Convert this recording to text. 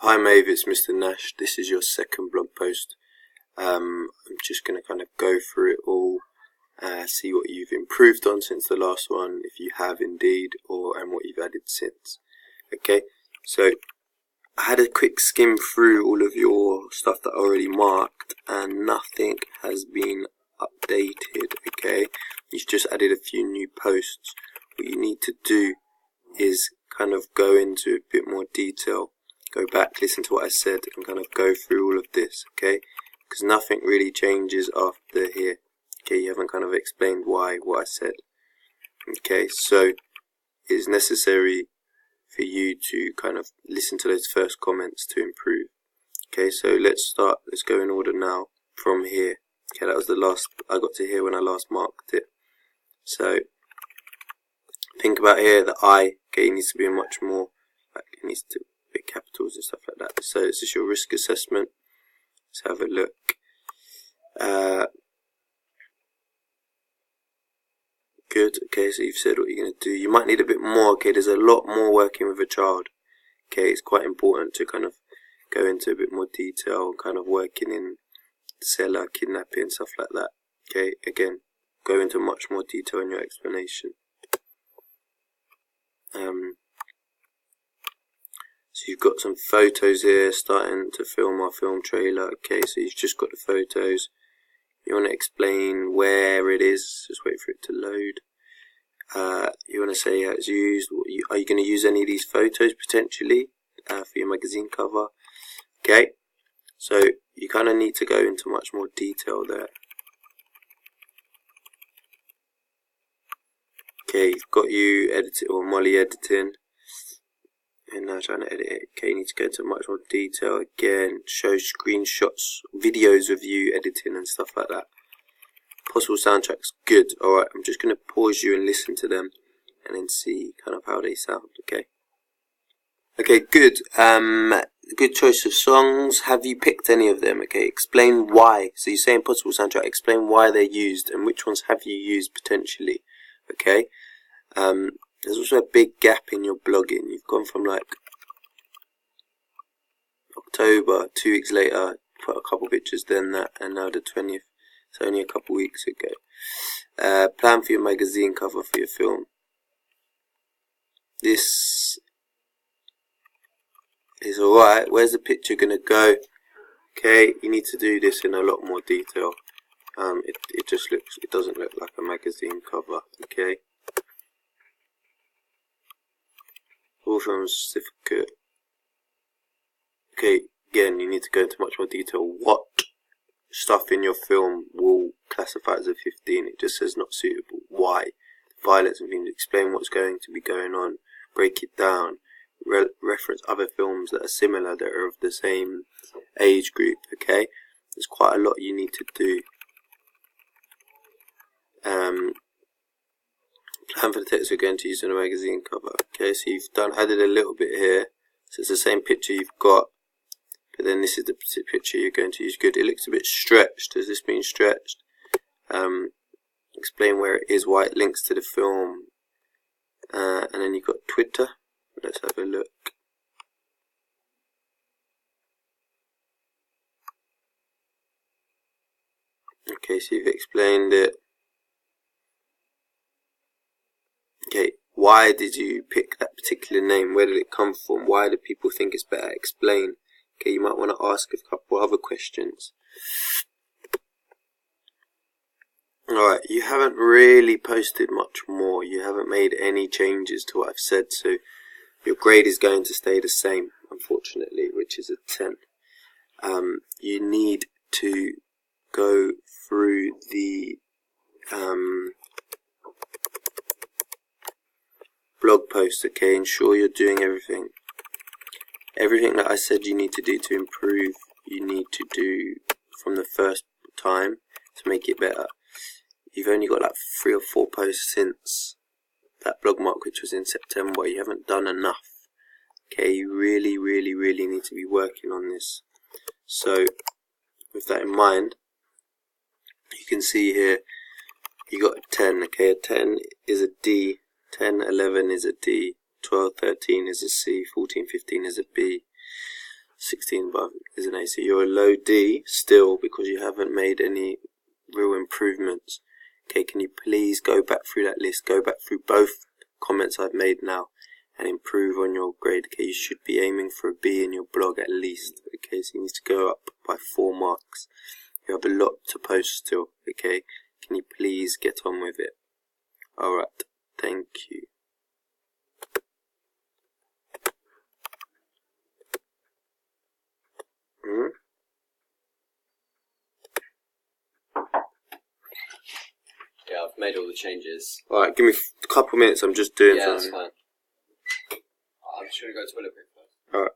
Hi Meave, it's Mr. Nash. This is your second blog post. I'm just going to kind of go through it all, see what you've improved on since the last one, if you have indeed, and what you've added since. Okay, so I had a quick skim through all of your stuff that I already marked, and nothing has been updated. Okay, you've just added a few new posts. What you need to do is kind of go into a bit more detail. Go back, listen to what I said, and kind of go through all of this, okay? Because nothing really changes after here. Okay, you haven't kind of explained what I said. Okay, so it's necessary for you to kind of listen to those first comments to improve. Okay, so let's go in order now from here. Okay, that was the last I got to hear when I last marked it. So think about here, the I, okay, needs to be much more, like it needs to big capitals and stuff like that. So this is your risk assessment. Let's have a look. Good. Okay, so you've said what you're going to do. You might need a bit more. Okay, there's a lot more working with a child. Okay, it's quite important to kind of go into a bit more detail, kind of working in cellar, kidnapping, stuff like that. Okay, again, go into much more detail in your explanation. So you've got some photos here, starting to film our film trailer. Okay, so you've just got the photos. You want to explain where it is, just wait for it to load. You want to say how it's used. Are you going to use any of these photos potentially for your magazine cover? Okay, so you kind of need to go into much more detail there. Okay, you've got you editing, or Molly editing. And now trying to edit it. Okay, you need to go into much more detail again. Show screenshots, videos of you editing and stuff like that. Possible soundtracks, good. Alright, I'm just going to pause you and listen to them and then see kind of how they sound, okay? Okay, good. Good choice of songs. Have you picked any of them? Okay, explain why. So you're saying possible soundtrack, explain why they're used and which ones have you used potentially, okay? There's also a big gap in your blogging. You've gone from like October, 2 weeks later, put a couple pictures, then that, and now the 20th. It's only a couple weeks ago. Plan for your magazine cover for your film. This is alright. Where's the picture gonna go? Okay, you need to do this in a lot more detail. It doesn't look like a magazine cover. Okay. All film certificate. Okay, again, you need to go into much more detail. What stuff in your film will classify as a 15? It just says not suitable. Why? Violence and things. Explain what's going to be going on. Break it down. Reference other films that are similar, that are of the same age group. Okay, there's quite a lot you need to do. Plan for the text we're going to use in a magazine cover. Okay, so you've added a little bit here. So it's the same picture you've got, but then this is the picture you're going to use. Good. It looks a bit stretched. Has this been stretched? Explain where it is, why it links to the film, and then you've got Twitter. Let's have a look. Okay, so you've explained it. Okay, why did you pick that particular name? Where did it come from? Why do people think it's better? Explain. Okay, you might want to ask a couple other questions. Alright, you haven't really posted much more. You haven't made any changes to what I've said, so your grade is going to stay the same, unfortunately, which is a 10. You need to go through the blog post, okay? Ensure you're doing everything that I said you need to do to improve. You need to do from the first time to make it better. You've only got like 3 or 4 posts since that blog mark, which was in September. You haven't done enough. Okay, you really need to be working on this. So with that in mind, you can see here you got a 10. Okay, a 10 is a D. 10, 11 is a D, 12, 13 is a C, 14, 15 is a B. 16 above is an A. So you're a low D still because you haven't made any real improvements. Okay, can you please go back through that list, go back through both comments I've made now and improve on your grade. Okay, you should be aiming for a B in your blog at least. Okay, so you need to go up by 4 marks. You have a lot to post still. Okay, can you please get on with it? Alright, thank you. Yeah, I've made all the changes. Alright, give me a couple minutes, I'm just doing something. Yeah, that's fine. I'm just going to go to the toilet break first. Alright.